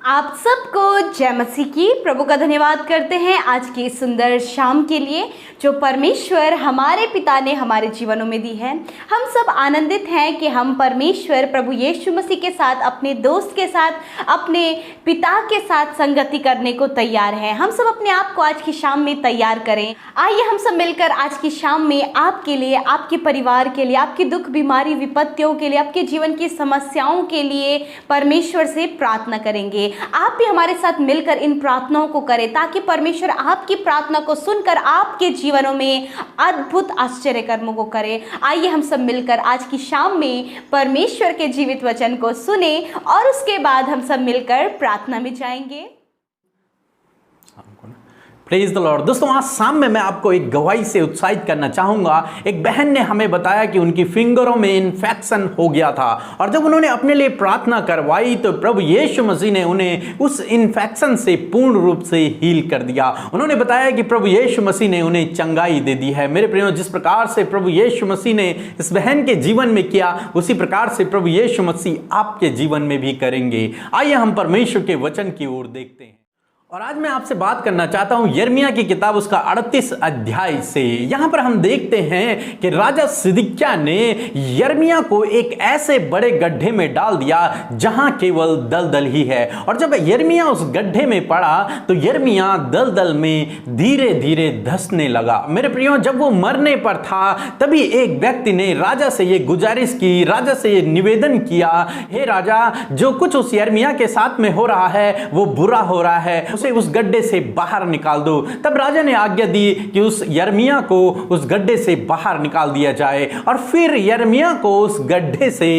आप सबको जय मसीह की। प्रभु का धन्यवाद करते हैं आज की इस सुंदर शाम के लिए जो परमेश्वर हमारे पिता ने हमारे जीवनों में दी है। हम सब आनंदित हैं कि हम परमेश्वर प्रभु यीशु मसीह के साथ, अपने दोस्त के साथ, अपने पिता के साथ संगति करने को तैयार हैं। हम सब अपने आप को आज की शाम में तैयार करें। आइए हम सब मिलकर आज की शाम में आपके लिए, आपके परिवार के लिए, आपकी दुख बीमारी विपत्तियों के लिए, आपके जीवन की समस्याओं के लिए परमेश्वर से प्रार्थना करेंगे। आप भी हमारे साथ मिलकर इन प्रार्थनाओं को करें ताकि परमेश्वर आपकी प्रार्थना को सुनकर आपके जीवनों में अद्भुत आश्चर्य कर्मों को करे। आइए हम सब मिलकर आज की शाम में परमेश्वर के जीवित वचन को सुने और उसके बाद हम सब मिलकर प्रार्थना में जाएंगे। Praise the Lord. दोस्तों, आज शाम में मैं आपको एक गवाही से उत्साहित करना चाहूंगा। एक बहन ने हमें बताया कि उनकी फिंगरों में इन्फेक्शन हो गया था और जब उन्होंने अपने लिए प्रार्थना करवाई तो प्रभु यीशु मसीह ने उन्हें उस इन्फेक्शन से पूर्ण रूप से हील कर दिया। उन्होंने बताया कि प्रभु यीशु मसीह ने उन्हें चंगाई दे दी है। मेरे प्रियो, जिस प्रकार से प्रभु यीशु मसीह ने इस बहन के जीवन में किया, उसी प्रकार से प्रभु यीशु मसीह आपके जीवन में भी करेंगे। आइए हम परमेश्वर के वचन की ओर देखते हैं। और आज मैं आपसे बात करना चाहता हूं यिर्मयाह की किताब उसका 38 अध्याय से। यहां पर हम देखते हैं कि राजा सिदकिय्याह ने यिर्मयाह को एक ऐसे बड़े गड्ढे में डाल दिया जहां केवल दलदल ही है। और जब यिर्मयाह उस गड्ढे में पड़ा तो यिर्मयाह दलदल में धीरे धीरे धंसने लगा। मेरे प्रियो, जब वो मरने पर था तभी एक व्यक्ति ने राजा से ये गुजारिश की, राजा से ये निवेदन किया, हे राजा, जो कुछ उस यिर्मयाह के साथ में हो रहा है वो बुरा हो रहा है, उसे उस गड्ढे से बाहर निकाल दो। तब राजा ने आज्ञा दी कि उस यिर्मयाह को उस गड्ढे से बाहर निकाल दिया जाए और फिर यिर्मयाह को उस गड्ढे से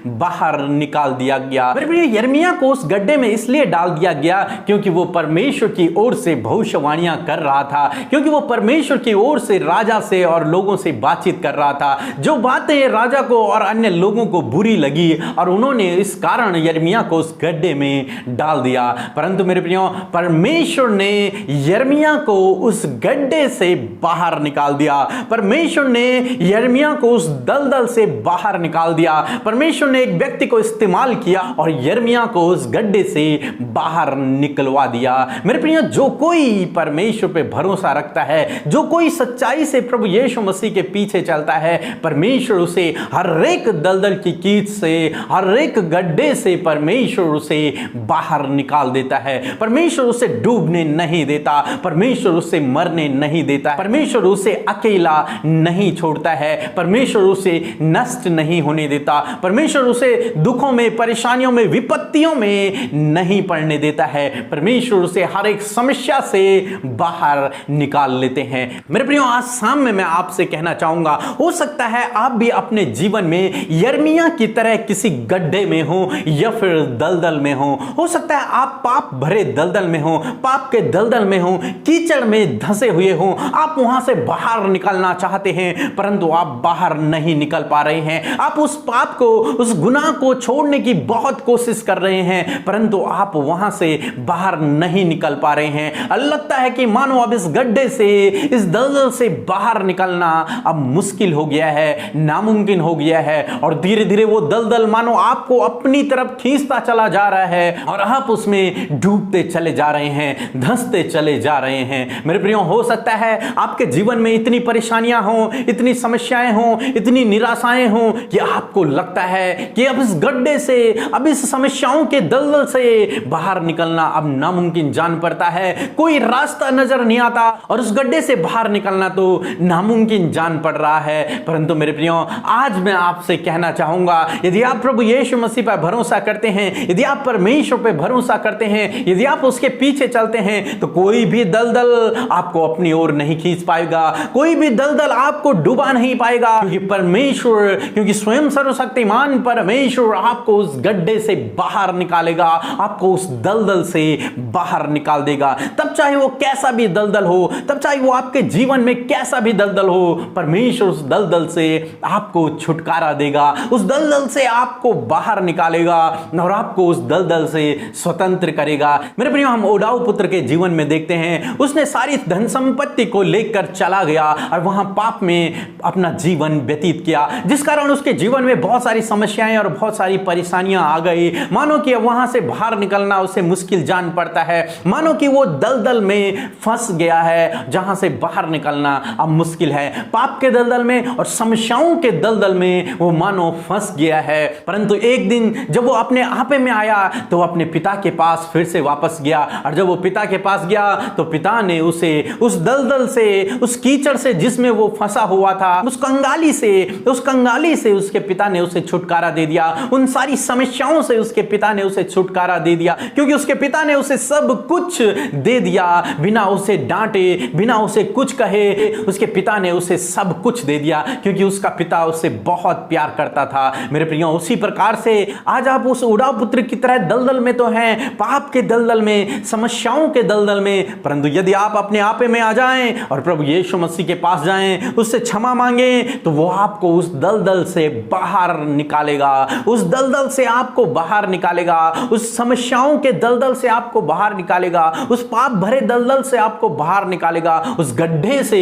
बाहर निकाल दिया गया। यिर्मयाह को उस गड्ढे में इसलिए डाल दिया गया क्योंकि वो परमेश्वर की ओर से भविष्यवाणियां कर रहा था, क्योंकि वो परमेश्वर की ओर से राजा से और लोगों से बातचीत कर रहा था। जो बातें राजा को और अन्य लोगों को बुरी लगी और उन्होंने इस कारण यिर्मयाह को उस गड्ढे में डाल दिया। परंतु मेरे प्रियो, परमेश्वर ने यिर्मयाह को उस गड्ढे से बाहर निकाल दिया। परमेश्वर ने यिर्मयाह को उस दलदल से बाहर निकाल दिया। परमेश्वर ने एक व्यक्ति को इस्तेमाल किया और यिर्मयाह को उस गड्ढे से बाहर निकलवा दिया। मेरे प्रियो, जो कोई परमेश्वर पे भरोसा रखता है, जो कोई सच्चाई से प्रभु यीशु मसीह के पीछे चलता है, परमेश्वर उसे हर एक दलदल की कीच से, हर एक गड्ढे से परमेश्वर उसे बाहर निकाल देता है। परमेश्वर उसे डूबने नहीं देता, परमेश्वर उसे मरने नहीं देता, परमेश्वर उसे अकेला नहीं छोड़ता है, परमेश्वर उसे नष्ट नहीं होने देता, परमेश्वर उसे दुखों में, परेशानियों में, विपत्तियों में नहीं पड़ने देता है। परमेश्वर उसे हर एक समस्या से बाहर निकाल लेते हैं। मेरे प्रियो, आज शाम में मैं आपसे कहना चाहूंगा, हो सकता है आप भी अपने जीवन में यिर्मयाह की तरह किसी गड्ढे में हो या फिर दलदल में हो सकता है आप पाप भरे दलदल में हो, पाप के दलदल में हो, कीचड़ में धंसे हुए हो, आप वहां से बाहर निकलना चाहते हैं परंतु आप बाहर नहीं निकल पा रहे हैं। आप उस पाप को, उस गुनाह को छोड़ने की बहुत कोशिश कर रहे हैं परंतु आप वहां से बाहर नहीं निकल पा रहे हैं। लगता है कि मानो अब इस गड्ढे से, इस दलदल से बाहर निकलना अब मुश्किल हो गया है, नामुमकिन हो गया है और धीरे धीरे वो दलदल मानो आपको अपनी तरफ खींचता चला जा रहा है और आप उसमें डूबते चले जा रहे हैं, धंसते चले जा रहे हैं। मेरे प्रियो, हो सकता है आपके जीवन में इतनी परेशानियां हो, इतनी समस्याएं हो, इतनी निराशाएं हो कि आपको लगता है कि अब इस गड्ढे से, अब इस समस्याओं के दलदल से बाहर निकलना अब नामुमकिन जान पड़ता है। कोई रास्ता नजर नहीं आता और उस गड्ढे से बाहर निकलना तो नामुमकिन जान पड़ रहा है। परंतु मेरे प्रियो, आज मैं आपसे कहना चाहूंगा, यदि आप प्रभु यीशु मसीह पर भरोसा करते हैं, यदि आप परमेश्वर पर भरोसा करते हैं, यदि आप उसके पीछे चलते हैं तो कोई भी दलदल आपको अपनी ओर नहीं खींच पाएगा, कोई भी दलदल आपको डुबा नहीं पाएगा, क्योंकि परमेश्वर, क्योंकि स्वयं सर्वशक्तिमान परमेश्वर आपको उस गड्ढे से बाहर निकालेगा, आपको उस दलदल से बाहर निकाल देगा। तब चाहे वो कैसा भी दलदल हो, तब चाहे वो आपके जीवन में कैसा भी दलदल हो, परमेश्वर उस दलदल से आपको छुटकारा देगा, उस दलदल से आपको बाहर निकालेगा और आपको उस दलदल से स्वतंत्र करेगा। मेरे प्रियो, हम उडाऊ पुत्र के जीवन में देखते हैं, उसने सारी धन संपत्ति को लेकर चला गया और वहां पाप में अपना जीवन व्यतीत किया, जिस कारण उसके जीवन में बहुत सारी समस्याएं और बहुत सारी परेशानियां आ गई। मानो कि वहां से बाहर निकलना उसे मुश्किल जान पड़ता है, मानो कि वो दलदल में फंस गया है जहां से बाहर निकलना अब मुश्किल है। पाप के दलदल में और समस्याओं के दलदल में वो मानो फंस गया है। परंतु एक दिन जब वो अपने आपे में आया तो अपने पिता के पास फिर से वापस गया, और जब वो पिता के पास गया तो पिता ने उसे उस दलदल से, उस कीचड़ से जिसमें वो फंसा हुआ था, उस कंगाली से उसके पिता ने उसे छुटकारा दे दिया। उन सारी समस्याओं से उसके पिता ने उसे छुटकारा दे दिया, क्योंकि उसके पिता ने उसे सब कुछ दे दिया, बिना उसे डांटे, बिना उसे कुछ कहे। उसके पिता ने उसे सब कुछ दे दिया, क्योंकि उसका पिता उसे बहुत प्यार करता था। मेरे प्रियो, उसी प्रकार से आज आप उस उडाऊ पुत्र की तरह दलदल में तो हैं, पाप के दलदल में, समस्याओं के दलदल में, परंतु यदि आप अपने आपे में आ जाएं और प्रभु यीशु मसीह के पास जाएं, उससे क्षमा मांगें, तो वो आपको उस दलदल से बाहर निकालेगा, उस दलदल से आपको बाहर निकालेगा, उस समस्याओं के दलदल से आपको बाहर निकालेगा, उस पाप भरे दलदल से आपको बाहर निकालेगा, उस गड्ढे से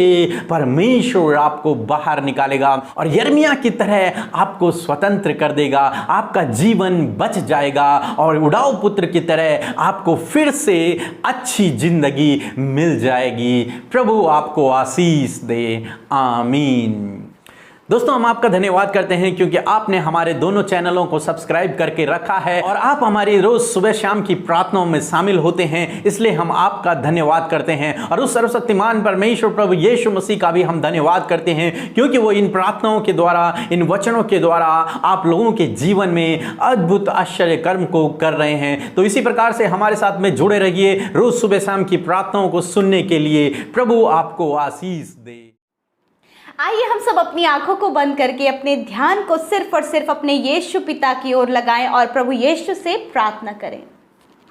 परमेश्वर आपको बाहर निकालेगा और यिर्मयाह की तरह आपको स्वतंत्र कर देगा। आपका जीवन बच जाएगा और उडाऊ पुत्र की तरह आपको फिर से अच्छी जिंदगी मिल जाएगी। प्रभु आपको आशीष दे। आमीन। दोस्तों, हम आपका धन्यवाद करते हैं क्योंकि आपने हमारे दोनों चैनलों को सब्सक्राइब करके रखा है और आप हमारी रोज सुबह शाम की प्रार्थनाओं में शामिल होते हैं, इसलिए हम आपका धन्यवाद करते हैं। और उस सर्वशक्तिमान परमेश्वर प्रभु यीशु मसीह का भी हम धन्यवाद करते हैं, क्योंकि वो इन प्रार्थनाओं के द्वारा, इन वचनों के द्वारा आप लोगों के जीवन में अद्भुत आश्चर्य कर्म को कर रहे हैं। तो इसी प्रकार से हमारे साथ में जुड़े रहिए रोज सुबह शाम की प्रार्थनाओं को सुनने के लिए। प्रभु आपको आशीष दे। आइए हम सब अपनी आंखों को बंद करके अपने ध्यान को सिर्फ और सिर्फ अपने यीशु पिता की ओर लगाएं और प्रभु यीशु से प्रार्थना करें।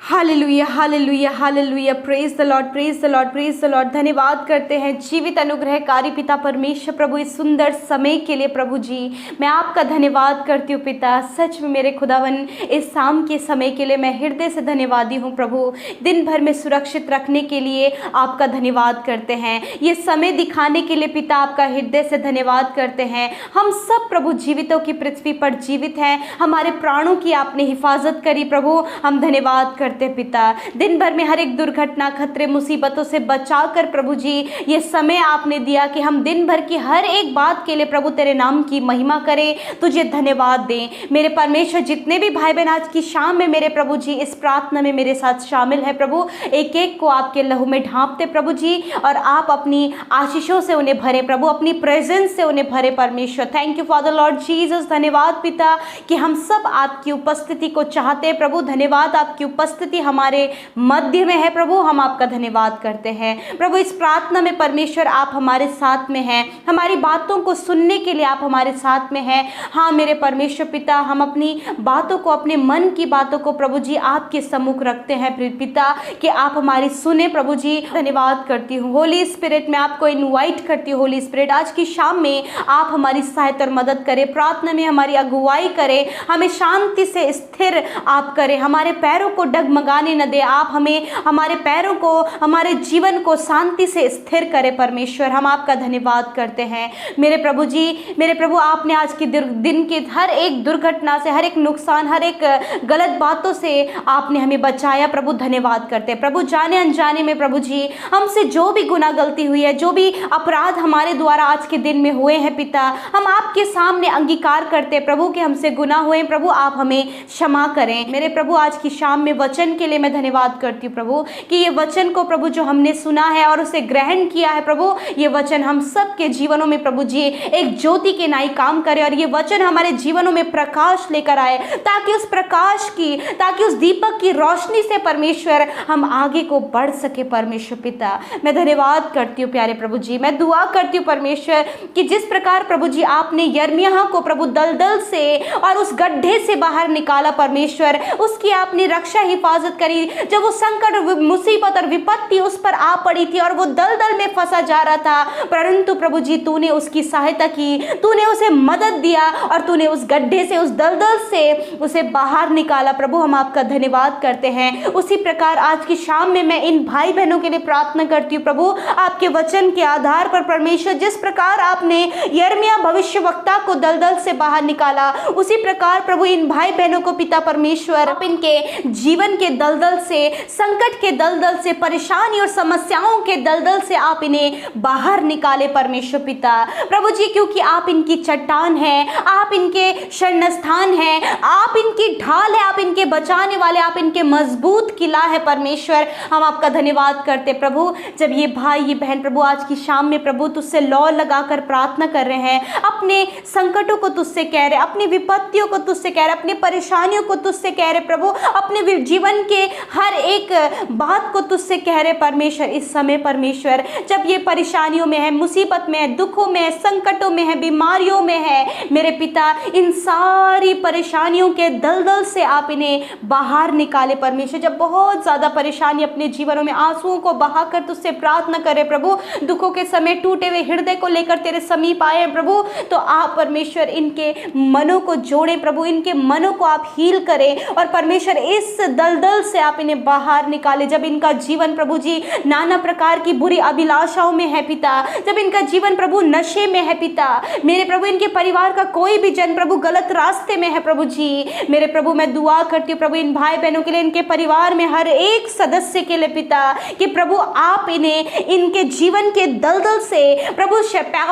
Hallelujah, hallelujah, hallelujah. Praise the Lord, praise the Lord, praise the Lord. धन्यवाद करते हैं जीवित अनुग्रहकारी पिता परमेश्वर प्रभु, इस सुंदर समय के लिए प्रभु जी मैं आपका धन्यवाद करती हूँ पिता। सच में मेरे खुदावन, इस शाम के समय के लिए मैं हृदय से धन्यवादी हूँ प्रभु। दिन भर में सुरक्षित रखने के लिए आपका धन्यवाद करते हैं, ये समय दिखाने के लिए पिता आपका हृदय से धन्यवाद करते हैं। हम सब प्रभु जीवितों की पृथ्वी पर जीवित हैं, हमारे प्राणों की आपने हिफाजत करी प्रभु, हम धन्यवाद करते पिता। दिन भर में हर एक दुर्घटना, खतरे, मुसीबतों से बचाकर प्रभु जी ये समय आपने दिया कि हम दिन भर की हर एक बात के लिए प्रभु तेरे नाम की महिमा करें, तुझे धन्यवाद दें। मेरे परमेश्वर, जितने भी भाई बहन आज की शाम में मेरे प्रभु जी इस प्रार्थना में मेरे साथ शामिल है प्रभु, एक एक को आपके लहू में ढांपते प्रभु जी, और आप अपनी आशीषों से उन्हें भरे प्रभु, अपनी प्रेजेंस से उन्हें भरे परमेश्वर। Thank you father Lord Jesus. धन्यवाद पिता कि हम सब आपकी उपस्थिति को चाहते हैं प्रभु। धन्यवाद, आपकी उपस्थिति हमारे मध्य में है प्रभु, हम आपका धन्यवाद करते हैं प्रभु। इस प्रार्थना में परमेश्वर आप हमारे साथ में हैं, हमारी बातों को सुनने के लिए आप हमारे साथ में हैं। हाँ मेरे परमेश्वर पिता, हम अपनी बातों को, अपने मन की बातों को प्रभु जी आपके सम्मुख रखते हैं पिता कि आप हमारी सुने प्रभु जी। धन्यवाद करती हूँ होली स्पिरिट, मैं आपको इनवाइट करती हूँ होली स्पिरिट, आज की शाम में आप हमारी सहायता और मदद करें, प्रार्थना में हमारी अगुवाई करें, हमें शांति से स्थिर आप करें, हमारे पैरों को डगमगाने न दे, आप हमें, हमारे पैरों को, हमारे जीवन को शांति से स्थिर करें परमेश्वर। हम आपका धन्यवाद करते हैं मेरे प्रभु जी। मेरे प्रभु, आपने आज के दिन के हर एक दुर्घटना से, हर एक नुकसान, हर एक गलत बातों से आपने हमें बचाया प्रभु। धन्यवाद करते हैं प्रभु। जाने अनजाने में प्रभु जी हमसे जो भी गुनाह गलती हुई है, जो भी अपराध हमारे द्वारा आज के दिन में हुए हैं पिता, हम आपके सामने अंगीकार करते हैं प्रभु कि हमसे गुनाह हुए प्रभु, आप हमें क्षमा करें मेरे प्रभु। आज की शाम में वचन के लिए मैं धन्यवाद करती हूँ प्रभु कि ये वचन को प्रभु जो हमने सुना है और उसे ग्रहण किया है प्रभु, ये वचन हम सब के जीवनों में प्रभु जी एक ज्योति के नाई काम करे और ये वचन हमारे जीवनों में प्रकाश लेकर आए, ताकि उस प्रकाश की, ताकि उस दीपक की रोशनी से परमेश्वर हम आगे को बढ़ सके परमेश्वर पिता। मैं धन्यवाद करती हूँ प्यारे प्रभु जी। मैं दुआ करती हूँ परमेश्वर कि जिस प्रकार प्रभु जी आपने यिर्मयाह को प्रभु दलदल से और उस गड्ढे से बाहर निकाला परमेश्वर, उसकी आपने रक्षा हिफाजत करी, जब वो संकट, मुसीबत और विपत्ति उस पर आ पड़ी थी और वो दलदल में फंसा जा रहा था, परंतु प्रभु जी तूने उसकी सहायता की, तूने उसे मदद दिया और तूने उस गड्ढे से, उस दलदल से उसे बाहर निकाला। प्रभु हम आपका धन्यवाद करते हैं। उसी प्रकार आज की शाम में मैं इन भाई बहनों के लिए प्रार्थना करती हूँ प्रभु, आपके वचन के आधार पर परमेश्वर, जिस प्रकार आपने यिर्मयाह भविष्यवक्ता को दलदल से बाहर निकाला, उसी प्रकार प्रभु इन भाई बहनों को पिता परमेश्वर आप इनके जीवन के दलदल से, संकट के दलदल से, परेशानी और समस्याओं के दलदल से आप इन्हें बाहर निकाले परमेश्वर पिता। प्रभु जी क्योंकि आप इनकी चट्टान हैं, आप इनके शरण स्थान हैं, आप इनकी ढाल है, आप इनके बचाने वाले, आप इनके मजबूत किला है परमेश्वर। हम आपका धन्यवाद करते प्रभु। जब ये भाई ये बहन प्रभु आज की शाम में प्रभु तुझसे लौ लगाकर प्रार्थना कर रहे हैं, अपने संकटों को तुझसे कह रहे, अपनी विपत्तियों को तुझसे कह रहे, अपनी परेशानियों को तुझसे कह रहे प्रभु, अपने जीवन के हर एक बात को तुझसे कह रहे परमेश्वर। इस समय परमेश्वर जब ये परेशानियों में है, मुसीबत में है, दुखों में है, संकटों में है, बीमारियों में है, मेरे पिता इन सारी परेशानियों के दलदल से आप इन्हें बाहर निकाले परमेश्वर। जब बहुत ज्यादा परेशानी अपने जीवनों में आंसुओं को बहाकर तुझसे प्रार्थना करे प्रभु, दुखों के समय टूटे हुए हृदय को लेकर तेरे समीप आए प्रभु, तो आप परमेश्वर इनके मनों को जोड़े प्रभु, इनके मनों को आप हील करें और परमेश्वर इस दलदल से आप इन्हें बाहर निकाले। जब इनका जीवन प्रभु जी नाना प्रकार की बुरी अभिलाषाओं में है पिता, जब इनका जीवन प्रभु नशे में है पिता, मेरे प्रभु इनके परिवार का कोई भी जन प्रभु गलत रास्ते में है प्रभु जी, मेरे प्रभु मैं दुआ करती हूँ प्रभु इन भाई बहनों के लिए, इनके परिवार में हर एक सदस्य के लिए पिता, कि प्रभु आप इन्हें इनके जीवन के दलदल से प्रभु,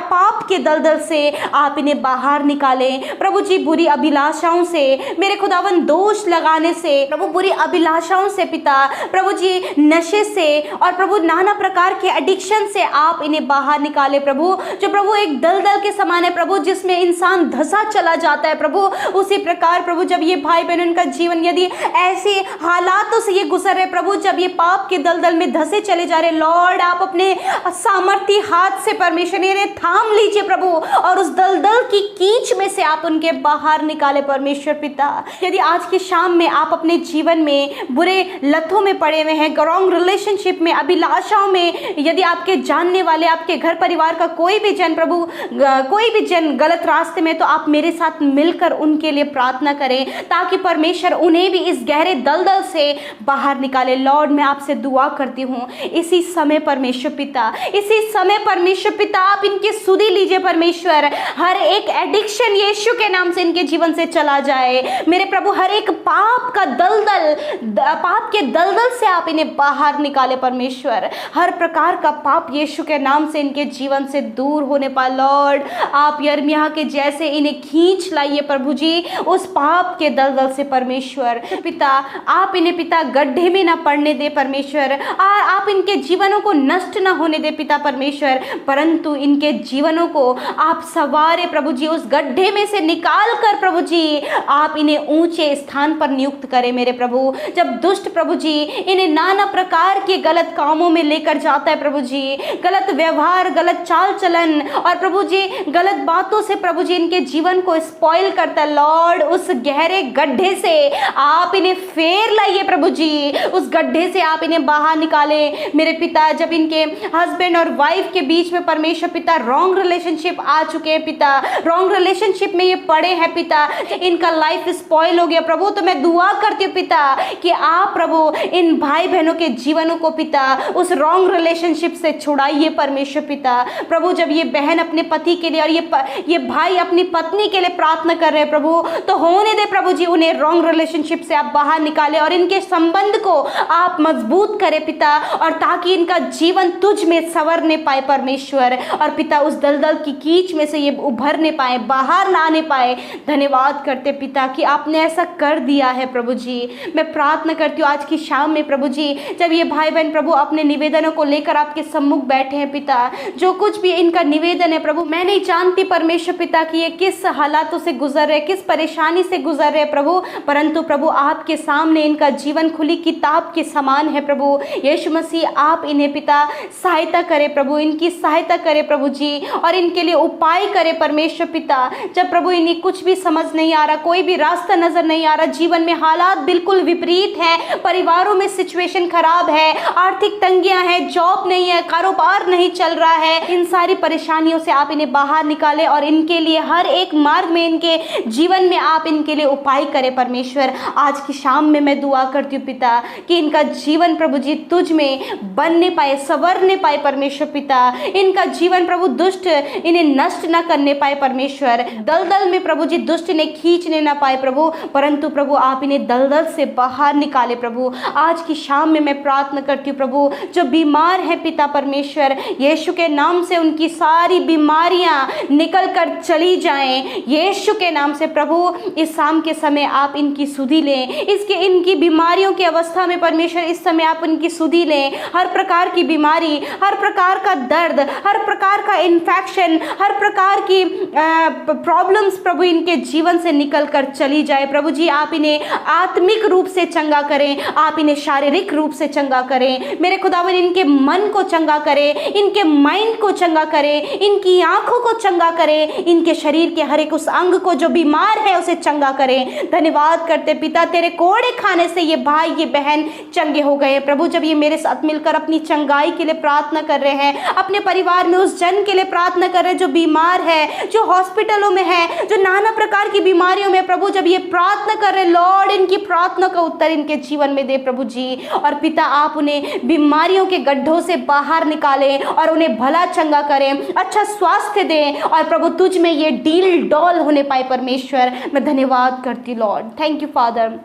पाप के दलदल से आप इन्हें बाहर निकालें प्रभु जी, बुरी अभिलाषाओं से, मेरे खुदावन दोष लगाने से प्रभु, बुरी अभिलाषाओं से पिता, प्रभु जी नशे से और प्रभु नाना प्रकार के एडिक्शन से आप इन्हें बाहर निकाले प्रभु, जो प्रभु एक दलदल के समान है प्रभु, जिसमें इंसान धंसा चला जाता है प्रभु। उसी प्रकार प्रभु जब ये भाई बहन उनका जीवन यदि ऐसे हालातों से ये गुजर रहे प्रभु, जब ये पाप के दलदल में धंसे चले जा रहे, लॉर्ड आप अपने सामर्थी हाथ से परमेश्वर इन्हें थाम लीजिए प्रभु और उस दलदल की कीच में से आप उनके बाहर निकाले परमेश्वर पिता। यदि आज की शाम में आप अपने जीवन में बुरे लतों में पड़े हुए हैं, रॉन्ग रिलेशनशिप में, अभिलाषाओं में, यदि आपके जानने वाले, आपके घर परिवार का कोई भी जन प्रभु, कोई भी जन गलत रास्ते में, तो आप मेरे साथ मिलकर उनके लिए प्रार्थना करें ताकि परमेश्वर उन्हें भी इस गहरे दलदल से बाहर निकाले। लॉर्ड मैं आपसे दुआ करती हूँ इसी समय परमेश्वर पिता, इसी समय परमेश्वर पिता आप इनकी सुधि लीजिए परमेश्वर, हर एक एडिक्शन यीशु के नाम से इनके जीवन से चला जाए मेरे प्रभु, हर एक पाप का दलदल, पाप के दलदल से आप इन्हें बाहर निकाले परमेश्वर, हर प्रकार का पाप यीशु के नाम से इनके जीवन से दूर होने पाए। लॉर्ड आप यिर्मयाह के जैसे इन्हें खींच लाइए प्रभु जी उस पाप के दलदल से परमेश्वर पिता, आप इन्हें पिता गड्ढे में ना पड़ने दे परमेश्वर, आप इनके जीवनों को नष्ट ना होने दे पिता परमेश्वर, परंतु इनके जीवनों को आप सवारे प्रभु जी, उस गड्ढे में से निकाल कर प्रभु जी आप इन्हें ऊंचे स्थान पर नियुक्त करें मेरे प्रभु। जब दुष्ट प्रभु जी इन्हें नाना प्रकार के गलत कामों में लेकर जाता है प्रभु जी, गलत व्यवहार, गलत चाल चलन और प्रभु जी गलत बातों से प्रभु जी इनके जीवन को स्पॉइल करता है, लॉर्ड उस गहरे गड्ढे से आप इन्हें फेर लाइए प्रभु जी, उस गड्ढे से आप इन्हें बाहर निकाले मेरे पिता। जब इनके हस्बैंड और वाइफ के बीच में परमेश्वर पिता रॉन्ग रिलेशनशिप आ चुके हैं पिता, रॉन्ग रिलेशनशिप में ये पड़े हैं पिता, इनका लाइफ स्पॉइल हो गया प्रभु, तो मैं दुआ करती हूँ पिता कि आप प्रभु इन भाई बहनों के जीवनों को पिता उस रॉन्ग रिलेशनशिप से छुड़ाइए परमेश्वर पिता। प्रभु जब ये बहन अपने पति के लिए और ये भाई अपनी पत्नी के लिए प्रार्थना कर रहे हैं प्रभु, तो होने दे प्रभु जी उन्हें रॉन्ग रिलेशनशिप से आप बाहर निकाले और इनके संबंध को आप मजबूत करें पिता, और ताकि इनका जीवन तुझ में संवरने पाए परमेश्वर, और पिता उस दलदल की कीच में से ये उभरने पाए, बाहर ना आने पाए। धन्यवाद करते पिता कि आपने ऐसा कर दिया है प्रभु जी। मैं प्रार्थना करती हूँ आज की शाम में प्रभु जी, जब ये भाई बहन प्रभु अपने निवेदनों को लेकर आपके सम्मुख बैठे हैं पिता, जो कुछ भी इनका निवेदन है प्रभु, मैं नहीं जानती परमेश्वर पिता कि ये किस हालातों से गुजर रहे, किस परेशानी से गुजर रहे प्रभु, परंतु प्रभु आपके सामने इनका जीवन खुली किताब के समान है प्रभु। यीशु मसीह आप इन्हें पिता सहायता करें प्रभु, इनकी सहायता करें प्रभु जी, और इनके लिए उपाय करें परमेश्वर पिता। जब प्रभु इन्हें कुछ भी समझ नहीं आ रहा, कोई भी रास्ता नजर नहीं आ रहा, जीवन में हालात बिल्कुल विपरीत विपरीत हैं, परिवारों में सिचुएशन खराब है, आर्थिक तंगियां हैं, जॉब नहीं है, कारोबार नहीं चल रहा है, इन सारी परेशानियों से आप इन्हें बाहर निकालें और इनके लिए हर एक मार्ग में इनके जीवन में आप इनके लिए उपाय करें परमेश्वर। आज की शाम में मैं दुआ करती हूँ पिता कि इनका जीवन प्रभु जी तुझ में बनने पाए, संवरने पाए परमेश्वर पिता। इनका जीवन प्रभु दुष्ट इन्हें नष्ट ना करने पाए परमेश्वर, दलदल में प्रभु जी दुष्ट इन्हें खींचने ना पाए प्रभु, परंतु प्रभु आप इन्हें दलदल से बाहर निकाले प्रभु। आज की शाम में मैं प्रार्थना करती हूँ प्रभु, जो बीमार है पिता परमेश्वर, यीशु के नाम से उनकी सारी बीमारियां निकल कर चली जाएं यीशु के नाम से प्रभु। इस शाम के समय आप इनकी सुधि लें, इनकी बीमारियों की अवस्था में परमेश्वर इस समय आप इनकी सुधि लें। हर प्रकार की बीमारी, हर प्रकार का दर्द, हर प्रकार का इन्फेक्शन, हर प्रकार की प्रॉब्लम्स प्रभु इनके जीवन से निकल कर चली जाए प्रभु जी। आप इन्हें आत्मिक रूप से चंगा करें, आप इन्हें शारीरिक रूप से चंगा करें मेरे खुदावन। इनके मन को चंगा करें, इनके माइंड को चंगा करें, इनकी आंखों को चंगा करें, इनके शरीर के हर एक उस अंग को जो बीमार है उसे चंगा करें। धन्यवाद करते पिता, तेरे कोड़े खाने से ये भाई ये बहन चंगे हो गए प्रभु। जब ये मेरे साथ मिलकर अपनी चंगाई के लिए प्रार्थना कर रहे हैं, अपने परिवार में उस जन के लिए प्रार्थना कर रहे हैं जो बीमार है, जो हॉस्पिटलों में है, जो नाना प्रकार की बीमारियों में प्रभु, जब ये प्रार्थना कर रहे हैं लॉर्ड, इनकी प्रार्थना का उत्तर इनके जीवन में दे प्रभु जी। और पिता आप उन्हें बीमारियों के गड्ढों से बाहर निकालें और उन्हें भला चंगा करें, अच्छा स्वास्थ्य दें और प्रभु तुझ में ये डील डॉल होने पाए परमेश्वर। मैं धन्यवाद करती लॉर्ड, थैंक यू फादर।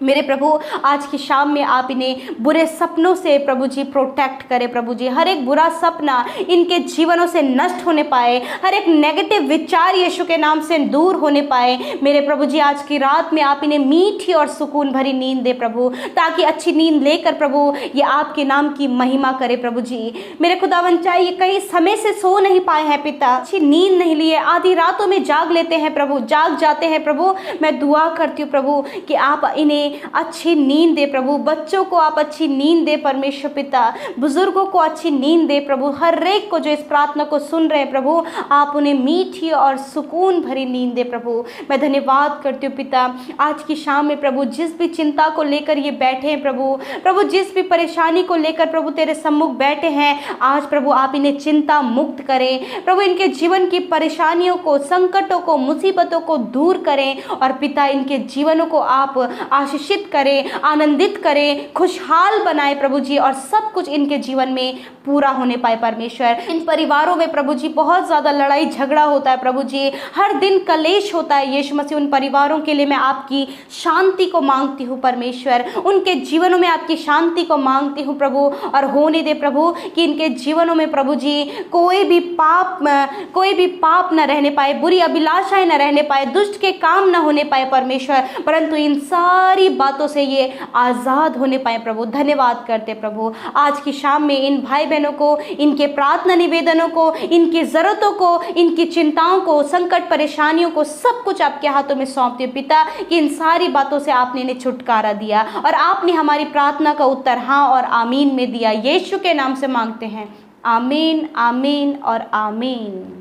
मेरे प्रभु आज की शाम में आप इन्हें बुरे सपनों से प्रभु जी प्रोटेक्ट करें प्रभु जी। हर एक बुरा सपना इनके जीवनों से नष्ट होने पाए, हर एक नेगेटिव विचार यीशु के नाम से दूर होने पाए मेरे प्रभु जी। आज की रात में आप इन्हें मीठी और सुकून भरी नींद दे प्रभु, ताकि अच्छी नींद लेकर प्रभु ये आपके नाम की महिमा करे प्रभु जी। मेरे खुदावन चाहिए कहीं समय से सो नहीं पाए हैं पिता, अच्छी नींद नहीं लिए, आधी रातों में जाग लेते हैं प्रभु, जाग जाते हैं प्रभु। मैं दुआ करती हूँ प्रभु कि आप इन्हें अच्छी नींद दे प्रभु, बच्चों को आप अच्छी नींद दे परमेश्वर पिता, बुजुर्गों को अच्छी नींद दे प्रभु। हर एक को जो इस प्रार्थना को सुन रहे हैं प्रभु, आप उन्हें मीठी और सुकून भरी नींद दे प्रभु। मैं धन्यवाद करती हूँ पिता आज की शाम में प्रभु, जिस भी चिंता को लेकर ये बैठे हैं प्रभु, जिस भी परेशानी को लेकर प्रभु तेरे सम्मुख बैठे हैं, आज प्रभु आप इन्हें चिंता मुक्त करें प्रभु। इनके जीवन की परेशानियों को, संकटों को, मुसीबतों को दूर करें और पिता इनके जीवनों को आप आशीषित करें, आनंदित करें, खुशहाल बनाए प्रभु जी, और सब कुछ इनके जीवन में पूरा होने पाए परमेश्वर। इन परिवारों में प्रभु जी बहुत ज़्यादा लड़ाई झगड़ा होता है प्रभु जी, हर दिन कलेश होता है यीशु मसीह। उन परिवारों के लिए मैं आपकी शांति को मांगती हूँ परमेश्वर, उनके जीवनों में आपकी शांति को मांगती हूँ प्रभु। और होने दे प्रभु कि इनके जीवनों में प्रभु जी कोई भी पाप न रहने पाए, बुरी अभिलाषाएं न रहने पाए, दुष्ट के काम न होने पाए परमेश्वर, परंतु इन सारी बातों से ये आज़ाद होने पाए प्रभु। धन्यवाद करते प्रभु आज की शाम में इन भाई बहनों को, इनके प्रार्थना निवेदनों को, इनकी ज़रूरतों को, इनकी चिंताओं को, संकट परेशानियों को सब कुछ आपके हाथों में सौंपती हूँ पिता, कि इन सारी बातों से आपने इन्हें छुटकारा दिया और आपने हमारी प्रार्थना का उत्तर हाँ और आमीन में दिया। यीशु के नाम से मांगते हैं, आमीन, आमीन और आमीन।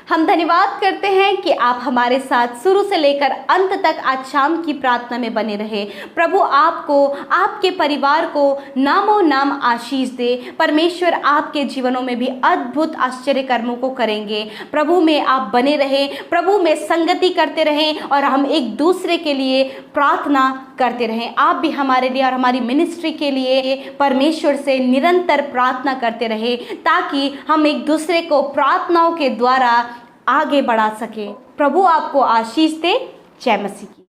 हम धन्यवाद करते हैं कि आप हमारे साथ शुरू से लेकर अंत तक आज शाम की प्रार्थना में बने रहे। प्रभु आपको, आपके परिवार को नामों नाम आशीष दे। परमेश्वर आपके जीवनों में भी अद्भुत आश्चर्य कर्मों को करेंगे। प्रभु में आप बने रहें, प्रभु में संगति करते रहें और हम एक दूसरे के लिए प्रार्थना करते रहें। आप भी हमारे लिए और हमारी मिनिस्ट्री के लिए परमेश्वर से निरंतर प्रार्थना करते रहें, ताकि हम एक दूसरे को प्रार्थनाओं के द्वारा आगे बढ़ा सके। प्रभु आपको आशीष दे। जय मसीह की।